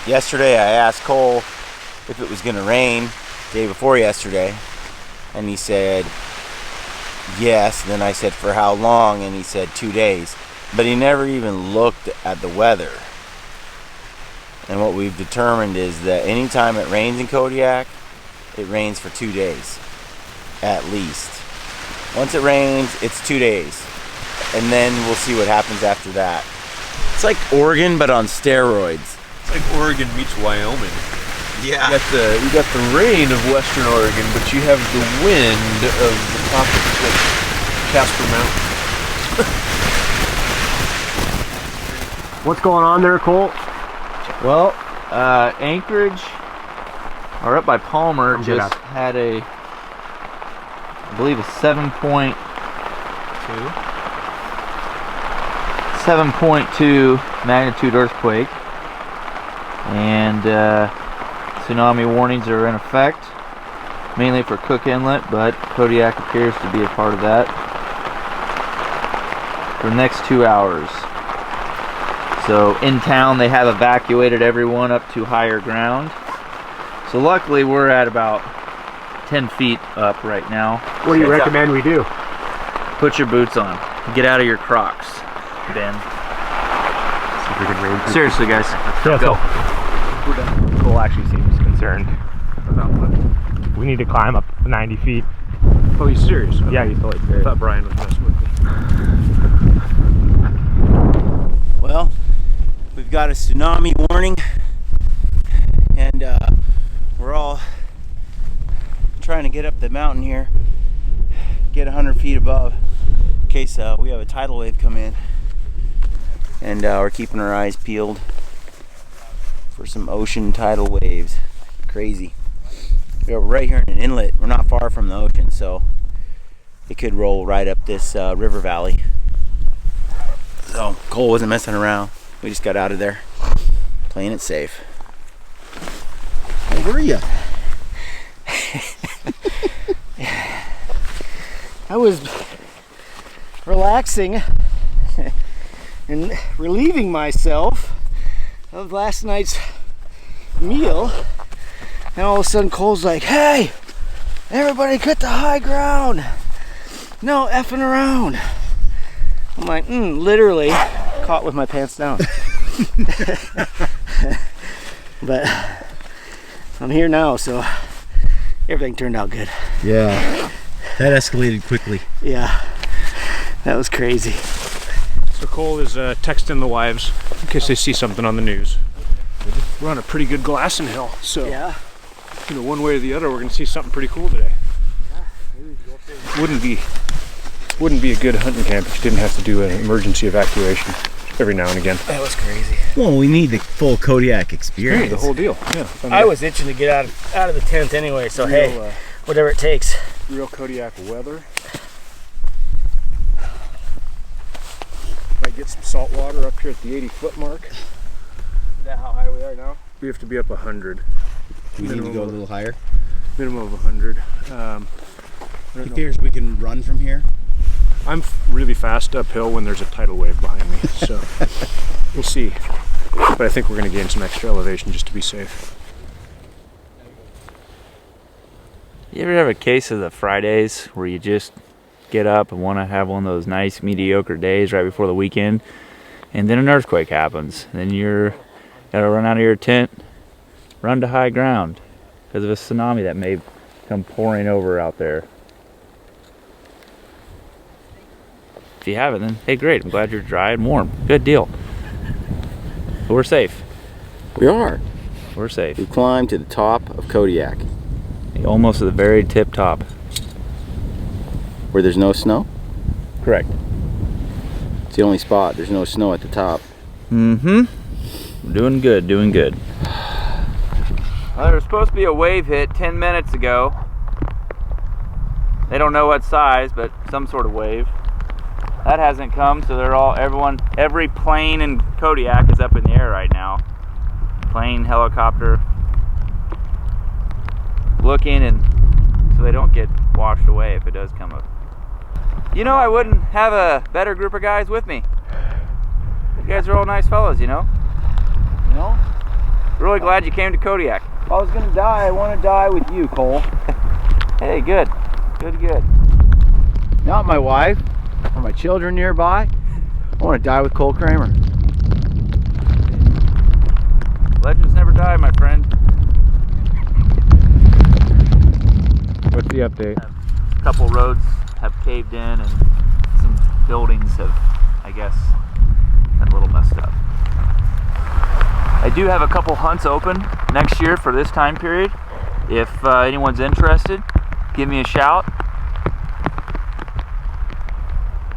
yesterday I asked Cole if it was going to rain day before yesterday, and he said yes. And then I said for how long, and he said 2 days, but he never even looked at the weather. And what we've determined is that anytime it rains in Kodiak, it rains for 2 days at least. Once it rains, it's 2 days, and then we'll see what happens after that. It's like Oregon but on steroids. It's like Oregon meets Wyoming. Yeah. You got the rain of Western Oregon, but you have the wind of the top of Casper Mountain. What's going on there, Cole? Well, Anchorage, or up by Palmer, just had I believe a 7.2 magnitude earthquake, and tsunami warnings are in effect, mainly for Cook Inlet, but Kodiak appears to be a part of that for the next 2 hours. So in town they have evacuated everyone up to higher ground. So luckily we're at about 10 feet up right now. What do you recommend we do? Put your boots on. Get out of your Crocs, Ben. See if we can rain. Seriously, guys. Yeah, go. We're done. Cole actually seems concerned about what? We need to climb up 90 feet. Oh, he's serious? Okay. Yeah, he's totally I serious. thought Brian was messing with me. Well, we've got a tsunami warning, and we're all trying to get up the mountain here, get 100 feet above, in case we have a tidal wave come in, and we're keeping our eyes peeled for some ocean tidal waves. Crazy. We're right here in an inlet. We're not far from the ocean, so it could roll right up this river valley. So Cole wasn't messing around. We just got out of there, playing it safe. How were you? I was relaxing and relieving myself of last night's meal, and all of a sudden Cole's like, "Hey, everybody get to high ground. No effing around." I'm like, literally caught with my pants down. But I'm here now, so everything turned out good. Yeah, that escalated quickly. Yeah, that was crazy. So Cole is texting the wives in case they see something on the news. We're on a pretty good glassing hill, so Yeah. you know, one way or the other, we're gonna see something pretty cool today. Wouldn't be a good hunting camp if you didn't have to do an emergency evacuation every now and again. That was crazy. Well, we need the full Kodiak experience. Yeah, the whole deal. Yeah. I was itching to get out of the tent anyway, so real, hey, whatever it takes. real Kodiak weather. Might get some salt water up here at the 80-foot mark. Is that how high we are now? We have to be up 100. We need to go a little higher. Minimum of 100. He figures we can run from here. I'm really fast uphill when there's a tidal wave behind me, so we'll see. But I think we're going to gain some extra elevation just to be safe. You ever have a case of the Fridays where you just get up and want to have one of those nice mediocre days right before the weekend, and then an earthquake happens, then you're gotta run out of your tent, run to high ground because of a tsunami that may come pouring over out there? If you haven't, then hey, great, I'm glad you're dry and warm. Good deal. But we're safe. We are. We're safe. We climbed to the top of Kodiak. Almost to the very tip top. Where there's no snow? Correct. It's the only spot. There's no snow at the top. Mm-hmm. Doing good, doing good. Well, there was supposed to be a wave hit 10 minutes ago. They don't know what size, but some sort of wave. That hasn't come, so every plane in Kodiak is up in the air right now. Plane, helicopter, looking, and so they don't get washed away if it does come up. You know, I wouldn't have a better group of guys with me. You guys are all nice fellas, you know? You know? Really glad you came to Kodiak. If I was gonna die, I want to die with you, Cole. Hey, good. Good. Not my wife or my children nearby. I want to die with Cole Kramer. Legends never die, my friend. What's the update? A couple roads have caved in and some buildings have, I guess, been a little messed up. I do have a couple hunts open next year for this time period. If anyone's interested, give me a shout.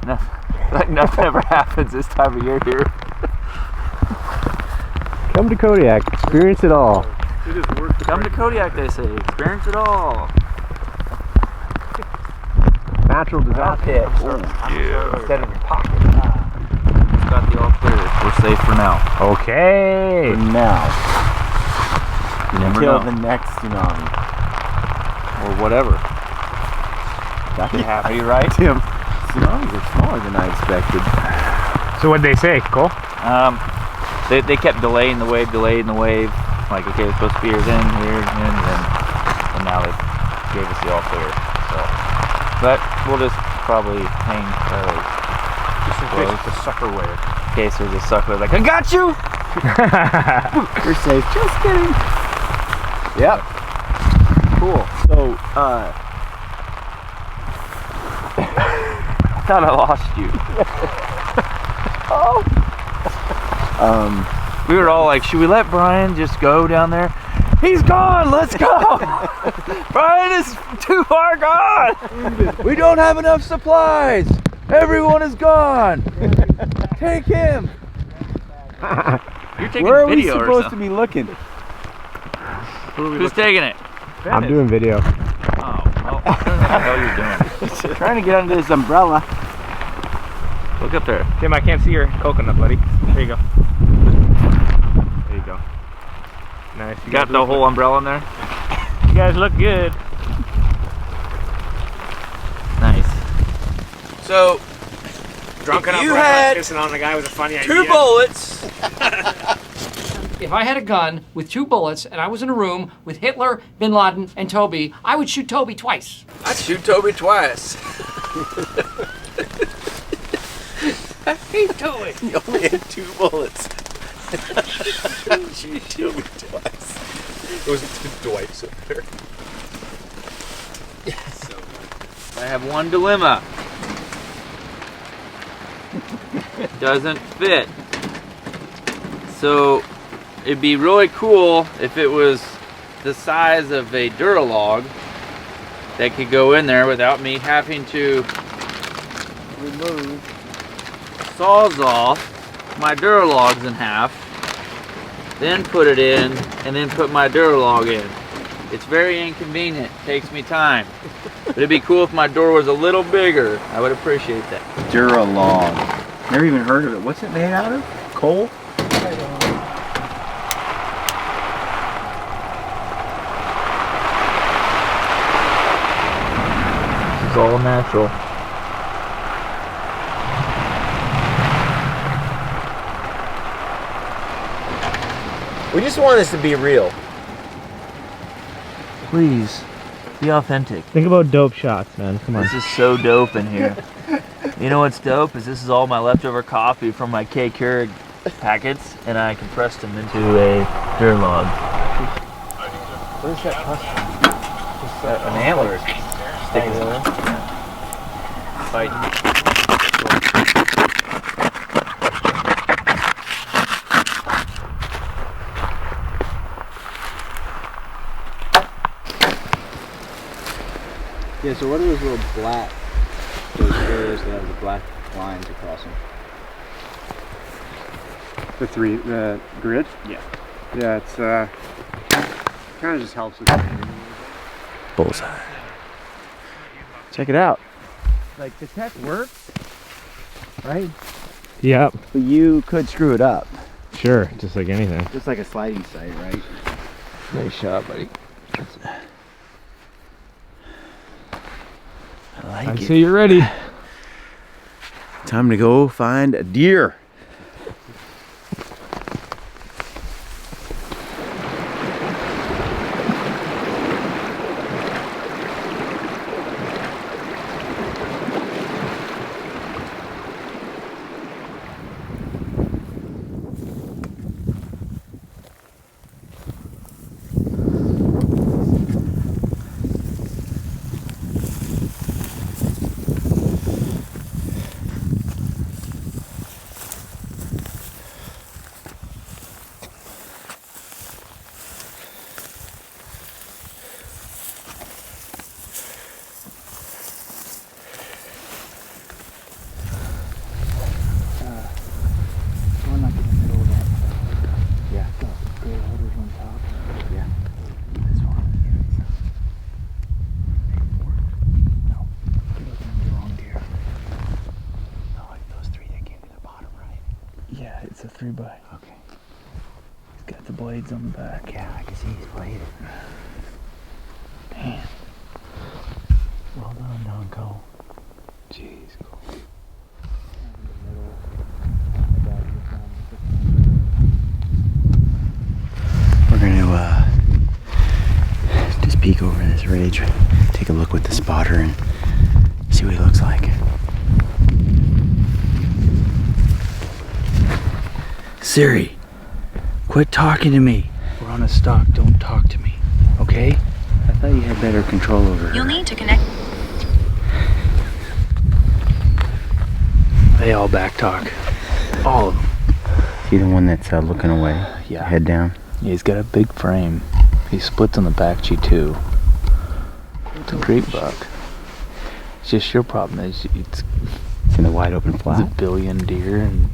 Nothing ever happens this time of year here. Come to Kodiak, experience it all. It is worth the Come to Kodiak, they say. Experience it all. Natural disaster. Instead of your pocket. It's got the all clear. We're safe for now. Okay. Now, You never until know. the next tsunami. Or whatever. That could happen. Are you right? Tim, tsunamis are smaller than I expected. So what'd they say, Cole? They kept delaying the wave. Like, okay, it's supposed to be here then, and now they gave us the all clear. So, but we'll just probably hang Just in case it's a sucker wave. in case there's a sucker like, I got you! You're safe. Just kidding. Yep. Cool. So, I thought I lost you. We were all like, should we let Brian just go down there? He's gone, let's go! Brian is too far gone! We don't have enough supplies! Everyone is gone! Take him! You're taking where are we video or supposed to something. be looking? Who's taking it? I'm doing video. Oh, well, I don't know what the hell you're doing. Trying to get under this umbrella. Look up there. Tim, I can't see your coconut, buddy. There you go. There you go. Nice. You got the whole umbrella in there? You guys look good. Nice. So, Drunk enough you where I had was pissing on the guy with a funny idea. 2 bullets. If I had a gun with 2 bullets and I was in a room with Hitler, Bin Laden, and Toby, I would shoot Toby twice. I'd shoot Toby twice. I hate Toby. You only had 2 bullets. Shoot Toby twice. It was Dwight's up there. I have one dilemma. Doesn't fit. So it'd be really cool if it was the size of a Duralog that could go in there without me having to remove Sawzall my Duralogs in half, then put it in, and then put my Duralog in. It's very inconvenient, takes me time. But it'd be cool if my door was a little bigger. I would appreciate that. Duralog. Never even heard of it. What's it made out of? Coal? It's all natural. We just want this to be real. Please, be authentic. Think about dope shots, man. Come on. This is so dope in here. You know what's dope is this is all my leftover coffee from my K Keurig packets, and I compressed them into a Duralog. Where's that custom? Just an antler. Sticking it in. Fighting. Yeah, so what are those little black, those areas that have the black lines across them? The grid? Yeah. Yeah, it's kind of just helps with Bullseye. Check it out. Like, the tech works, right? Yep. But you could screw it up. Sure. Just like anything. Just like a sliding site, right? Nice shot, buddy. I like I it. see you're ready. Time to go find a deer. the blades on the back. Yeah, I can see he's bladed. Man. Well done, Don Cole. Jeez. We're gonna just peek over this ridge, take a look with the spotter and see what he looks like. Siri, quit talking to me. We're on a stalk, don't talk to me, okay? I thought you had better control over her. You'll need to connect. They all back talk. All of them. See the one that's looking away? Yeah. Head down? Yeah, he's got a big frame. He splits on the back cheek too. It's a great buck. It's just your problem is it's in the wide open a flat. billion deer and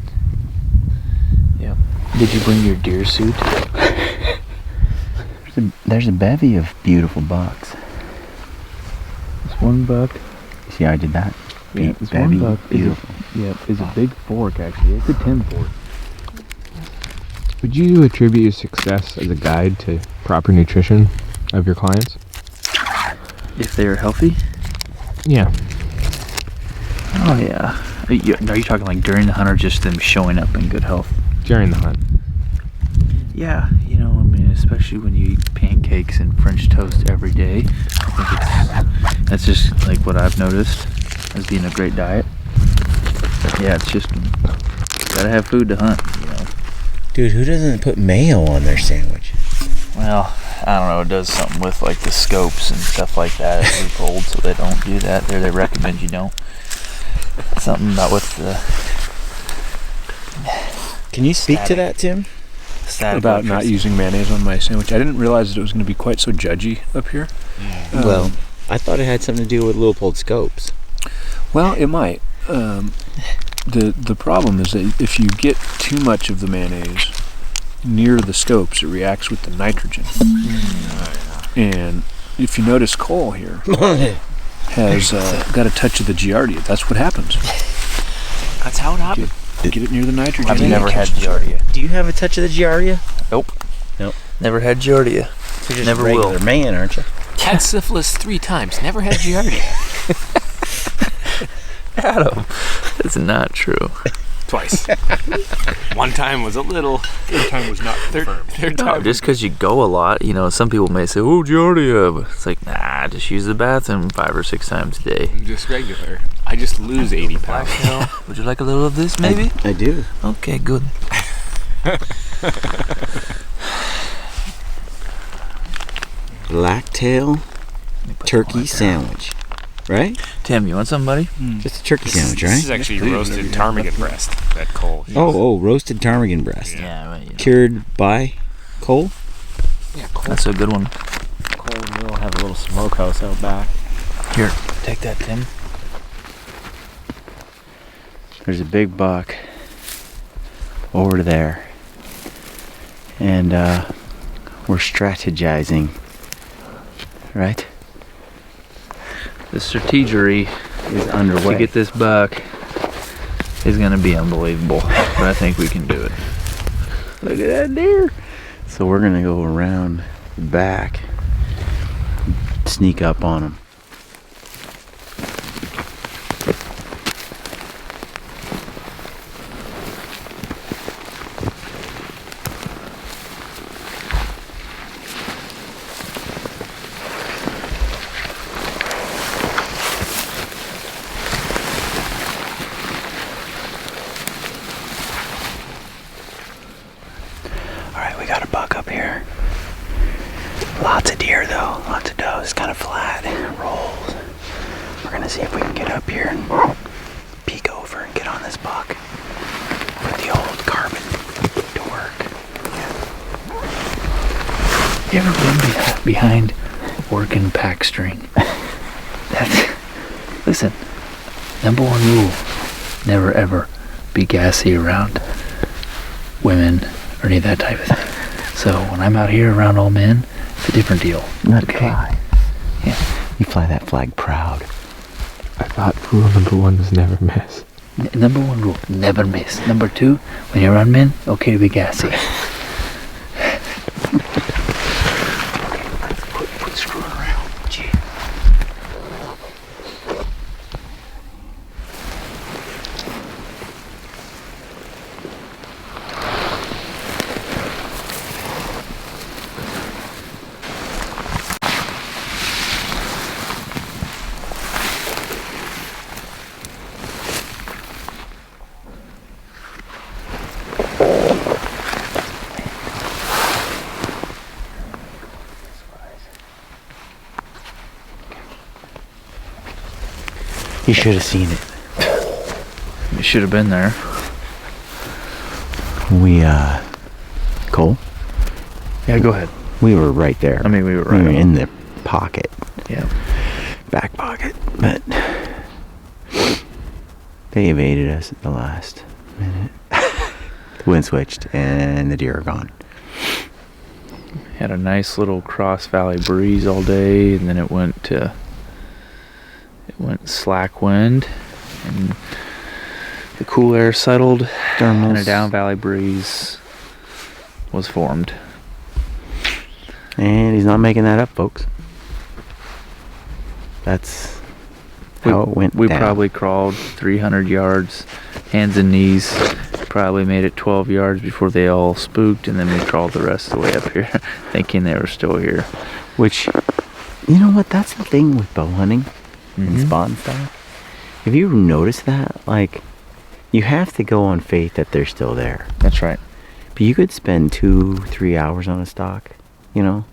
yeah. Did you bring your deer suit? There's a bevy of beautiful bucks. This one buck. See how I did that? Yeah, this Bevy, one buck beautiful. is a big fork actually. It's a 10 fork. Would you attribute your success as a guide to proper nutrition of your clients? If they're healthy? Yeah. Oh yeah. Are you talking like during the hunt or just them showing up in good health? During the hunt. Yeah, you know, I mean, especially when you eat pancakes and French toast every day. I think that's just like what I've noticed as being a great diet. Yeah, it's just gotta have food to hunt, you know. Dude, who doesn't put mayo on their sandwich? Well, I don't know, it does something with like the scopes and stuff like that. We're told, so they don't do that. They recommend you don't. Something about with the... Can you speak to that, Tim? About not using mayonnaise on my sandwich. I didn't realize that it was going to be quite so judgy up here. Well, I thought it had something to do with Leupold scopes. Well, it might. The problem is that if you get too much of the mayonnaise near the scopes, it reacts with the nitrogen. And if you notice, Cole here has got a touch of the Giardia. That's what happens. That's how it happened. Get it near the nitrogen. I've never had Giardia. Do you have a touch of the Giardia? Nope. Nope. Never had Giardia. You're just Never a regular will. man, aren't you? Had syphilis 3 times. Never had Giardia. Adam, that's not true. Twice. One time was a little. Third time was not confirmed. Third No, time. just because you go a lot, you know, some people may say, oh, Giardia. But it's like, nah, just use the bathroom 5 or 6 times a day. Just regular. I just lose 80 pounds. Blacktail, would you like a little of this, maybe? I do. Okay, good. Blacktail turkey sandwich, right? Tim, you want some, buddy? Just a turkey sandwich, This is right? actually roasted ptarmigan breast that Cole. Oh, roasted ptarmigan breast. Yeah, right. You know. Cured by Cole? Yeah, Cole. That's a good one. Cole and Will have a little smokehouse out back. Here, take that, Tim. There's a big buck over there. And we're strategizing, right? The strategery Is underway. to get this buck is going to be unbelievable, but I think we can do it. Look at that deer. So we're gonna go around the back, sneak up on him. Alright, we got a buck up here. Lots of deer though, lots of does. It's kind of flat, it rolls. We're gonna see if we can get up here and peek over and get on this buck. Put the old carbon to work. You ever been behind working pack string? Listen, number one rule, never ever be gassy around women or any of that type of thing. So when I'm out here around all men, it's a different deal. Not Okay. fly. Yeah. You fly that flag proud. I thought rule number 1 was never miss. Number one rule, never miss. Number two, when you're around men, okay to be gassy. Quit screwing around. Gee. You should have seen it. You should have been there. We, Cole? Yeah, go ahead. We were right there. I mean, we were right We were in the pocket. Yeah. Back pocket. But they evaded us at the last minute. The wind switched and the deer are gone. Had a nice little cross valley breeze all day, and then it went slack wind, and the cool air settled, and a down valley breeze was formed. And he's not making that up, folks. That's how it went We down. probably crawled 300 yards, hands and knees. Probably made it 12 yards before they all spooked, and then we crawled the rest of the way up here, thinking they were still here. Which, you know what? That's the thing with bow hunting and spot and stuff. Have you noticed that? Like, you have to go on faith that they're still there. That's right. But you could spend 2-3 hours on a stalk, you know,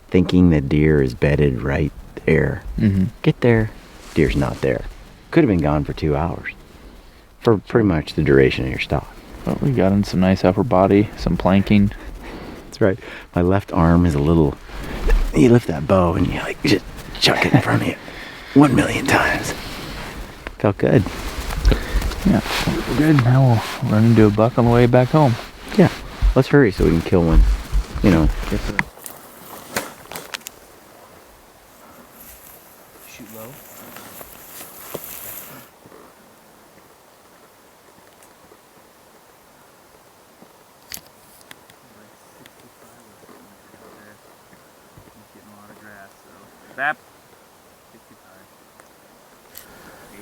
thinking the deer is bedded right there. Get there, deer's not there. Could have been gone for 2 hours. For pretty much the duration of your stalk. But we got in some nice upper body, some planking. That's right. My left arm is a little... You lift that bow and you like just chuck it in front of you 1 million times. Felt good. Yeah, we're good. Now we'll run into a buck on the way back home. Yeah. Let's hurry so we can kill one. You know. Shoot low. Zap. 80.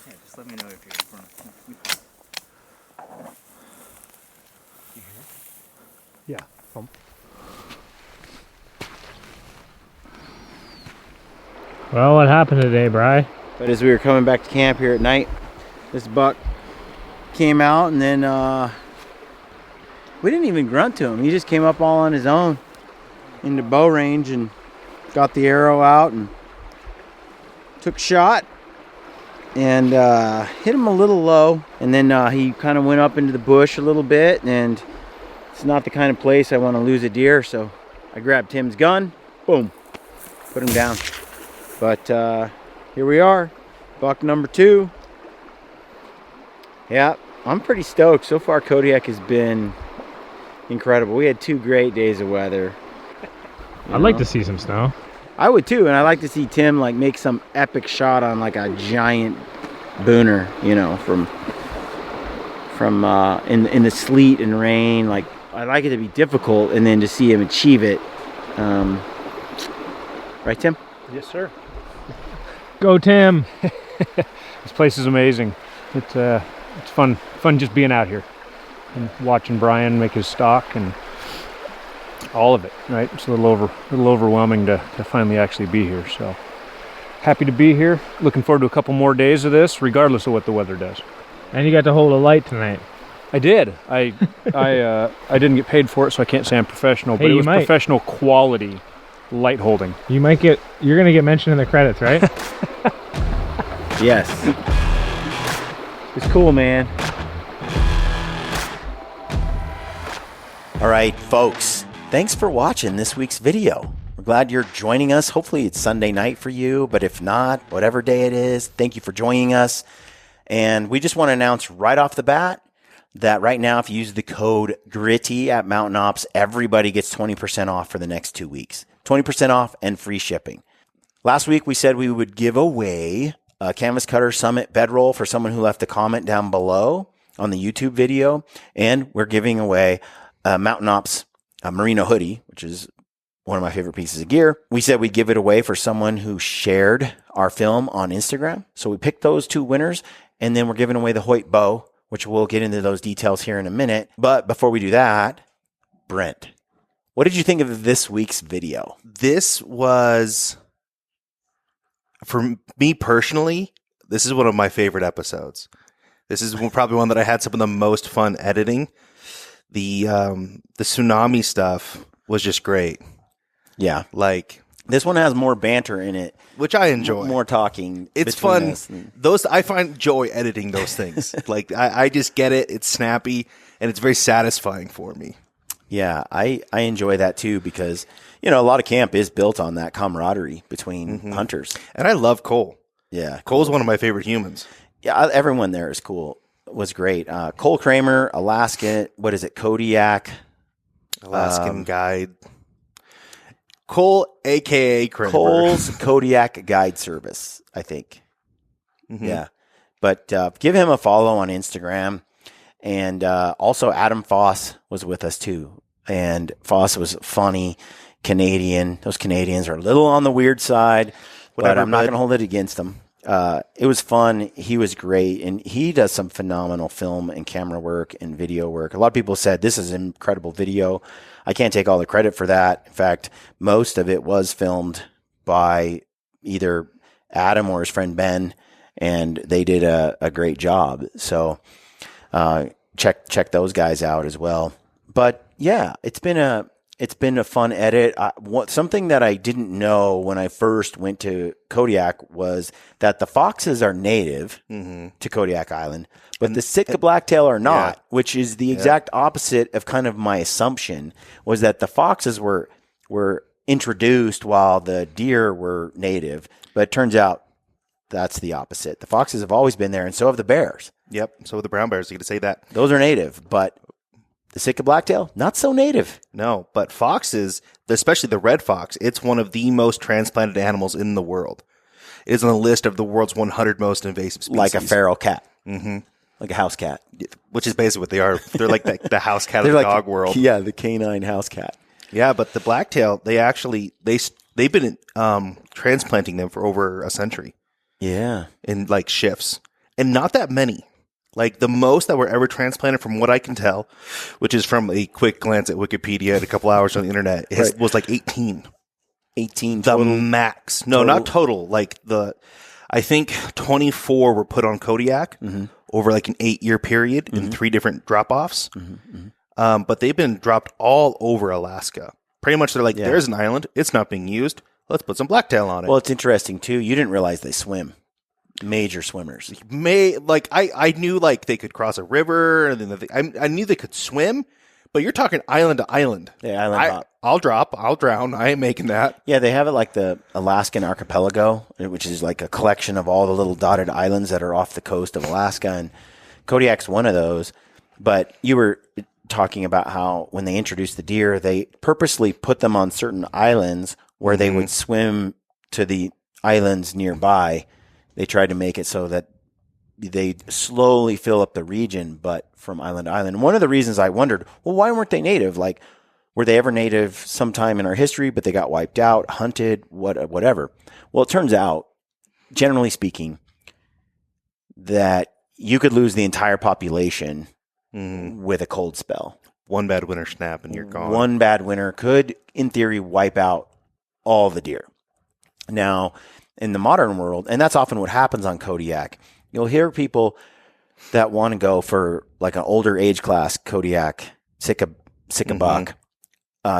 Yeah, just let me know if you're in front of me. You hear it? Yeah. Well, what happened today, Bri? But as we were coming back to camp here at night, this buck came out, and then we didn't even grunt to him. He just came up all on his own into bow range and got the arrow out and took a shot and hit him a little low. And then he kind of went up into the bush a little bit, and it's not the kind of place I want to lose a deer, so I grabbed Tim's gun, boom, put him down. But here we are, buck number 2. Yeah, I'm pretty stoked. So far, Kodiak has been incredible. We had 2 great days of weather. I'd like to see some snow. I would too, and I'd like to see Tim like make some epic shot on like a giant booner, you know, from in the sleet and rain. Like, I'd like it to be difficult, and then to see him achieve it. Right, Tim? Yes, sir. Go, Tim. This place is amazing. It's fun just being out here and watching Brian make his stalk and all of it. Right, it's a little overwhelming to finally actually be here. So happy to be here. Looking forward to a couple more days of this, regardless of what the weather does. And you got to hold a light tonight. I did. I didn't get paid for it, so I can't say I'm professional. But Hey, it you was might. professional quality light holding. You're gonna get mentioned in the credits, right? Yes. It's cool, man. All right, folks. Thanks for watching this week's video. We're glad you're joining us. Hopefully it's Sunday night for you, but if not, whatever day it is, thank you for joining us. And we just want to announce right off the bat that right now, if you use the code GRITTY at Mountain Ops, everybody gets 20% off for the next 2 weeks. 20% off and free shipping. Last week, we said we would give away a Canvas Cutter Summit bedroll for someone who left a comment down below on the YouTube video. And we're giving away a Mountain Ops merino hoodie, which is one of my favorite pieces of gear. We said we'd give it away for someone who shared our film on Instagram. So we picked those 2 winners, and then we're giving away the Hoyt bow, which we'll get into those details here in a minute. But before we do that, Brent, what did you think of this week's video? This was, for me personally, this is one of my favorite episodes. This is probably one that I had some of the most fun editing. The tsunami stuff was just great. Yeah. Like, this one has more banter in it, which I enjoy. More talking. It's fun. Those, I find joy editing those things. Like, I just get it. It's snappy, and it's very satisfying for me. Yeah, I enjoy that too, because, you know, a lot of camp is built on that camaraderie between hunters. And I love Cole. Yeah. Cole's one of my favorite humans. Yeah, everyone there is cool. Was great. Cole Kramer, Alaska, what is it, Kodiak? Alaskan Guide. Cole, a.k.a. Kramer. Cole's Kodiak Guide Service, I think. Yeah. But give him a follow on Instagram. And also Adam Foss was with us too. And Foss was funny, Canadian. Those Canadians are a little on the weird side, but I'm not going to hold it against them. It was fun. He was great. And he does some phenomenal film and camera work and video work. A lot of people said this is incredible video. I can't take all the credit for that. In fact, most of it was filmed by either Adam or his friend Ben, and they did a great job. So check those guys out as well. But yeah, it's been a fun edit. Something that I didn't know when I first went to Kodiak was that the foxes are native to Kodiak Island, but the Sitka blacktail are not, which is the exact opposite of kind of my assumption, was that the foxes were introduced while the deer were native. But it turns out that's the opposite. The foxes have always been there, and so have the bears. Yep, so have the brown bears. You could say that. Those are native, but the Sitka blacktail, not so native. No, but foxes, especially the red fox, it's one of the most transplanted animals in the world. It is on the list of the world's 100 most invasive species. Like a feral cat. Like a house cat. Which is basically what they are. They're like the house cat of the dog world. Yeah, the canine house cat. Yeah, but the blacktail, they've been transplanting them for over a century. Yeah. In like shifts. And not that many. Like the most that were ever transplanted, from what I can tell, which is from a quick glance at Wikipedia and a couple hours on the internet, was like 18. 18 the total? Max. No, not total. Like I think 24 were put on Kodiak over like an 8-year period in 3 different drop-offs. But they've been dropped all over Alaska. Pretty much they're like, there's an island. It's not being used. Let's put some blacktail on it. Well, it's interesting too. You didn't realize they swim. Major swimmers. I knew like they could cross a river, and then I knew they could swim, but you're talking island to island. Yeah, island hop. I'll drown. I ain't making that. Yeah, they have it like the Alaskan archipelago, which is like a collection of all the little dotted islands that are off the coast of Alaska, and Kodiak's one of those. But you were talking about how when they introduced the deer, they purposely put them on certain islands where they would swim to the islands nearby. They tried to make it so that they slowly fill up the region, but from island to island. One of the reasons I wondered, well, why weren't they native? Like, were they ever native sometime in our history, but they got wiped out, hunted, whatever? Well, it turns out, generally speaking, that you could lose the entire population with a cold spell. One bad winter snap and you're gone. One bad winter could, in theory, wipe out all the deer. Now, in the modern world, and that's often what happens on Kodiak, you'll hear people that want to go for like an older age class Kodiak, Sitka buck.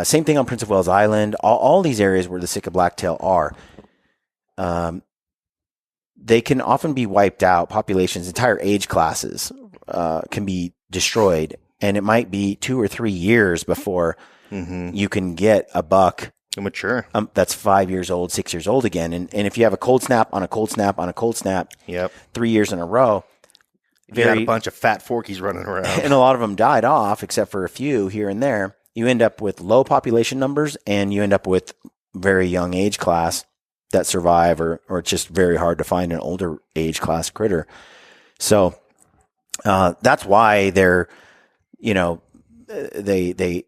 Same thing on Prince of Wales Island. All these areas where the Sitka blacktail are, they can often be wiped out. Populations, entire age classes can be destroyed, and it might be 2 or 3 years before you can get a buck mature that's 5 years old, 6 years old again. And if you have a cold snap on a cold snap on a cold snap, 3 years in a row, You had a bunch of fat forkies running around. And a lot of them died off, except for a few here and there. You end up with low population numbers, and you end up with very young age class that survive, or it's just very hard to find an older age class critter. So that's why they're, they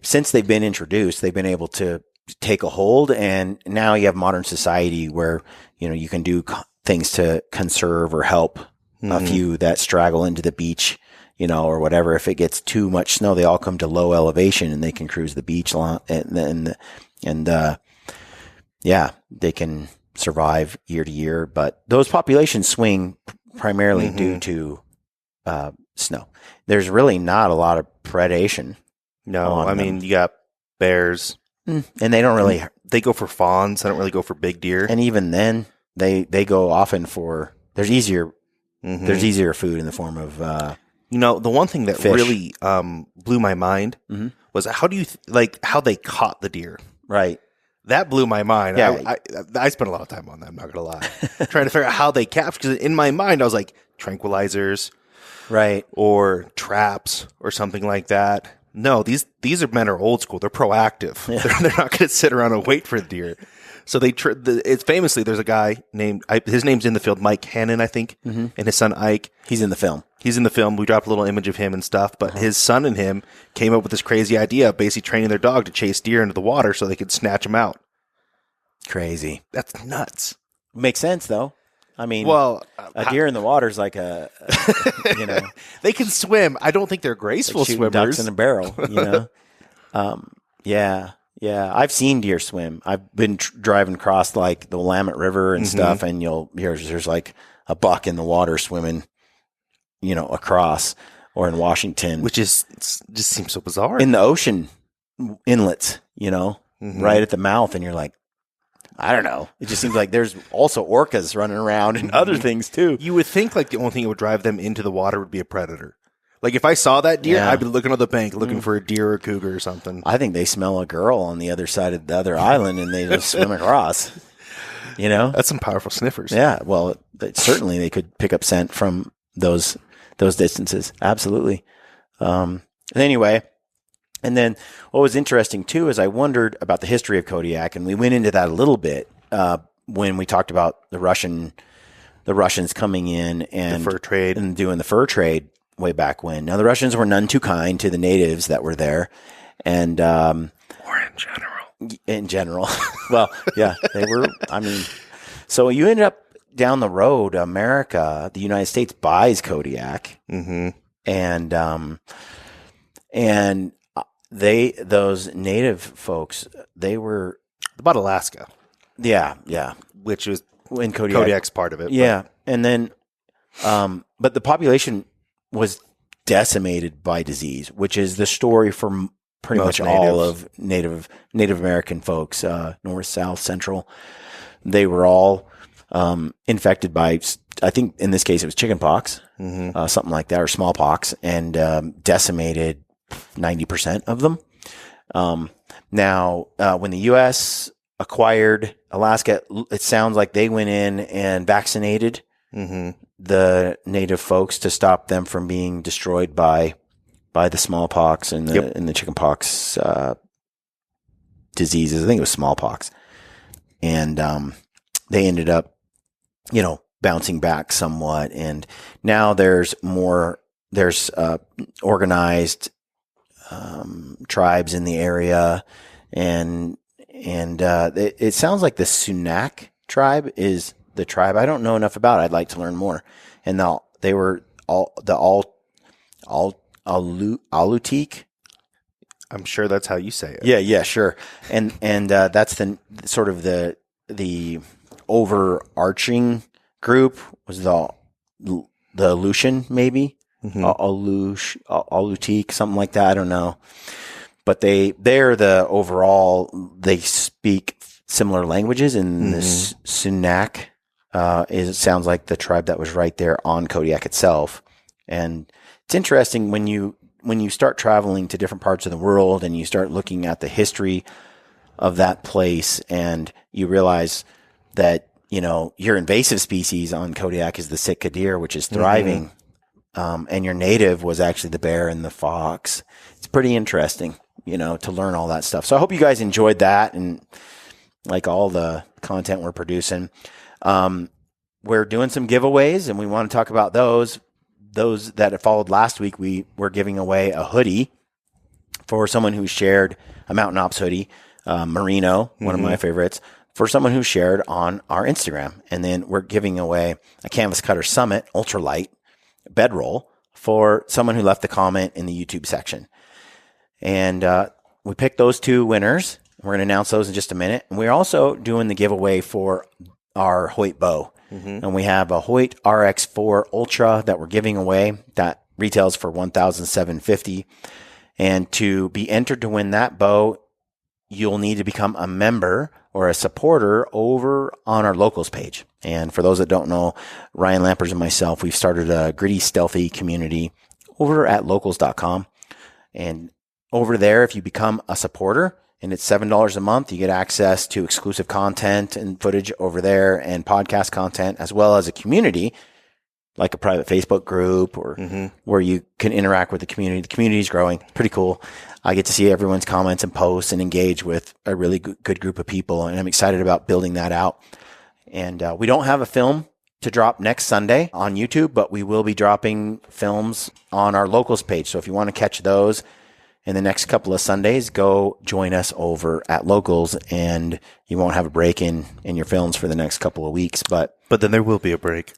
since they've been introduced, they've been able to take a hold, and now you have modern society where, you can do things to conserve or help a few that straggle into the beach, or whatever. If it gets too much snow, they all come to low elevation and they can cruise the beach they can survive year to year. But those populations swing primarily due to snow. There's really not a lot of predation. No, I mean, you got bears. And they don't really... They go for fawns. They don't really go for big deer. And even then, they go often for... There's easier food in the form of... the one thing that fish. really blew my mind was how do you how they caught the deer? Right. That blew my mind. Yeah. I spent a lot of time on that. I'm not gonna lie, trying to figure out how they captured. Because in my mind, I was like tranquilizers, right, or traps or something like that. No, these men are old school. They're proactive. Yeah. They're not going to sit around and wait for a deer. So it's famously, there's a guy named, his name's in the field, Mike Hannon, I think, and his son Ike. He's in the film. We dropped a little image of him and stuff, but his son and him came up with this crazy idea of basically training their dog to chase deer into the water so they could snatch them out. Crazy. That's nuts. Makes sense, though. I mean, well, a deer in the water is like they can swim. I don't think they're graceful like swimmers. Ducks in a barrel, Yeah. I've seen deer swim. I've been driving across like the Willamette River and stuff, and there's like a buck in the water swimming, across, or in Washington, which just seems so bizarre. In the ocean inlets, right at the mouth, and you're like, I don't know. It just seems like there's also orcas running around and other things too. You would think like the only thing that would drive them into the water would be a predator. Like if I saw that deer, I'd be looking on the bank looking for a deer or a cougar or something. I think they smell a girl on the other side of the other island and they just swim across. That's some powerful sniffers. Yeah. Well, certainly they could pick up scent from those distances. Absolutely. Anyway. And then what was interesting, too, is I wondered about the history of Kodiak, and we went into that a little bit when we talked about the Russians coming in and the fur trade and doing the fur trade way back when. Now, the Russians were none too kind to the natives that were there, and or in general. Well, yeah, they were. I mean, so you ended up down the road. America, the United States, buys Kodiak, and those native folks, they were about Alaska. Yeah. Which was in Kodiak's part of it. Yeah. But. And then, but the population was decimated by disease, which is the story for pretty much all of Native American folks, North, South, Central. They were all infected by, I think in this case it was chickenpox, something like that, or smallpox, and decimated 90% of them. Now, when the U.S. acquired Alaska, it sounds like they went in and vaccinated the native folks to stop them from being destroyed by the smallpox and the chickenpox diseases. I think it was smallpox, and they ended up, bouncing back somewhat. And now there's organized tribes in the area, and it sounds like the Sunak tribe is the tribe. I don't know enough about it. I'd like to learn more. And they were Alutiiq. I'm sure that's how you say it. Yeah, sure. And that's the sort of the overarching group was the Aleutian, maybe. Alutiiq, something like that. I don't know, but they're the overall. They speak similar languages, and the Sunak sounds like the tribe that was right there on Kodiak itself. And it's interesting when you start traveling to different parts of the world and you start looking at the history of that place, and you realize that your invasive species on Kodiak is the Sitka deer, which is thriving. And your native was actually the bear and the fox. It's pretty interesting, to learn all that stuff. So I hope you guys enjoyed that and like all the content we're producing. We're doing some giveaways and we want to talk about those. Those that have followed last week, we were giving away a hoodie for someone who shared a Mountain Ops hoodie, Merino, one of my favorites, for someone who shared on our Instagram. And then we're giving away a Canvas Cutter Summit Ultralight bedroll for someone who left a comment in the YouTube section. And we picked those 2 winners. We're going to announce those in just a minute. And we're also doing the giveaway for our Hoyt bow. And we have a Hoyt RX4 Ultra that we're giving away that retails for $1,750. And to be entered to win that bow, you'll need to become a member or a supporter over on our locals page. And for those that don't know, Ryan Lampers and myself, we've started a gritty, stealthy community over at locals.com. And over there, if you become a supporter, and it's $7 a month, you get access to exclusive content and footage over there and podcast content, as well as a community, like a private Facebook group or where you can interact with the community. The community is growing. Pretty cool. I get to see everyone's comments and posts and engage with a really good group of people. And I'm excited about building that out. And we don't have a film to drop next Sunday on YouTube, but we will be dropping films on our locals page. So if you want to catch those in the next couple of Sundays, go join us over at locals and you won't have a break in your films for the next couple of weeks. But then there will be a break.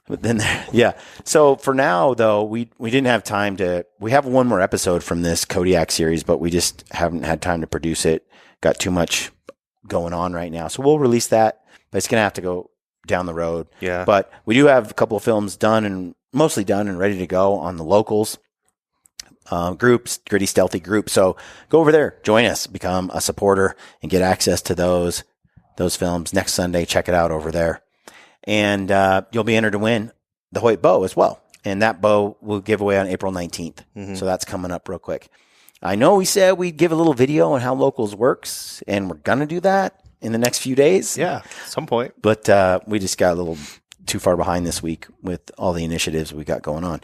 Yeah. So for now, though, we didn't have time we have one more episode from this Kodiak series, but we just haven't had time to produce it. Got too much going on right now. So we'll release that, but it's going to have to go down the road. Yeah. But we do have a couple of films mostly done and ready to go on the locals groups, Gritty Stealthy group. So go over there, join us, become a supporter and get access to those films next Sunday. Check it out over there. And you'll be entered to win the Hoyt bow as well. And that bow will give away on April 19th. So that's coming up real quick. I know we said we'd give a little video on how locals works, and we're going to do that in the next few days. Yeah, at some point. But we just got a little too far behind this week with all the initiatives we got going on.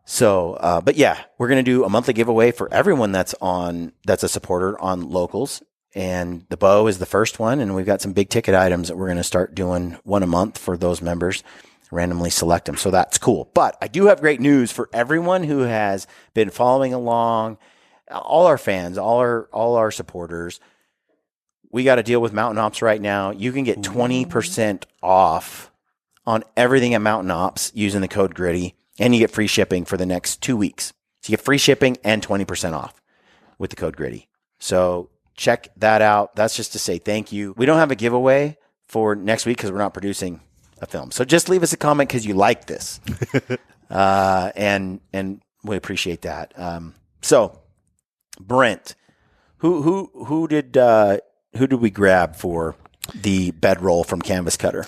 So, but yeah, we're going to do a monthly giveaway for everyone that's a supporter on locals. And the bow is the first one. And we've got some big ticket items that we're going to start doing one a month for those members, randomly select them. So that's cool. But I do have great news for everyone who has been following along, all our fans, all our supporters. We got to deal with Mountain Ops right now. You can get 20% off on everything at Mountain Ops using the code GRITTY. And you get free shipping for the next 2 weeks. So you get free shipping and 20% off with the code GRITTY. So check that out. That's just to say thank you. We don't have a giveaway for next week because we're not producing a film. So just leave us a comment because you like this. And we appreciate that. So Brent, who did we grab for the bedroll from Canvas Cutter?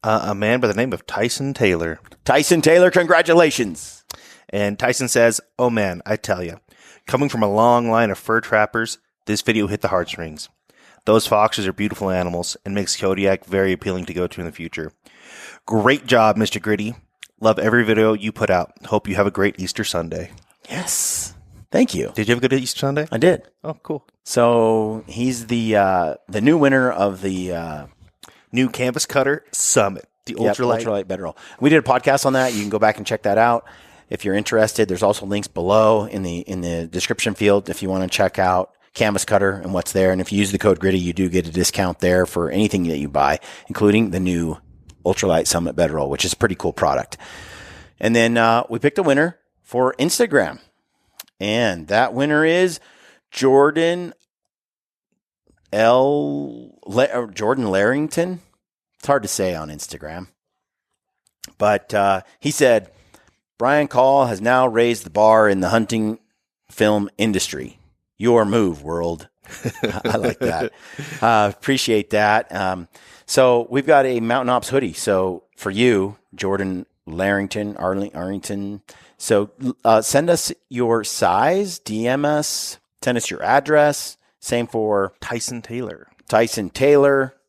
A man by the name of Tyson Taylor. Tyson Taylor, congratulations. And Tyson says, "Oh man, I tell you, coming from a long line of fur trappers, this video hit the heartstrings. Those foxes are beautiful animals and makes Kodiak very appealing to go to in the future. Great job, Mr. Gritty. Love every video you put out. Hope you have a great Easter Sunday." Yes. Thank you. Did you have a good Easter Sunday? I did. Oh, cool. So he's the new winner of the new Canvas Cutter Summit, the ultralight bedroll. We did a podcast on that. You can go back and check that out if you're interested. There's also links below in the description field if you want to check out Canvas Cutter and what's there. And if you use the code GRITTY, you do get a discount there for anything that you buy, including the new Ultralight Summit bedroll, which is a pretty cool product. And then we picked a winner for Instagram. And that winner is Jordan Larrington. It's hard to say on Instagram. But he said, "Brian Call has now raised the bar in the hunting film industry. Your move, world." I like that. Appreciate that. So we've got a Mountain Ops hoodie. So for you, Jordan Arlington. So send us your size, DM us, send us your address. Same for Tyson Taylor.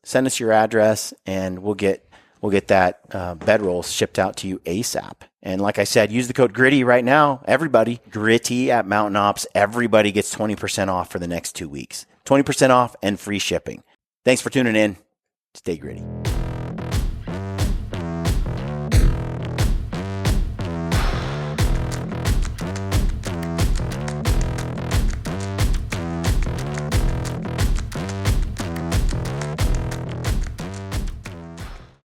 Send us your address, and we'll get we'll get that bedroll shipped out to you ASAP. And like I said, use the code GRITTY right now. Everybody, GRITTY at Mountain Ops. Everybody gets 20% off for the next 2 weeks. 20% off and free shipping. Thanks for tuning in. Stay gritty.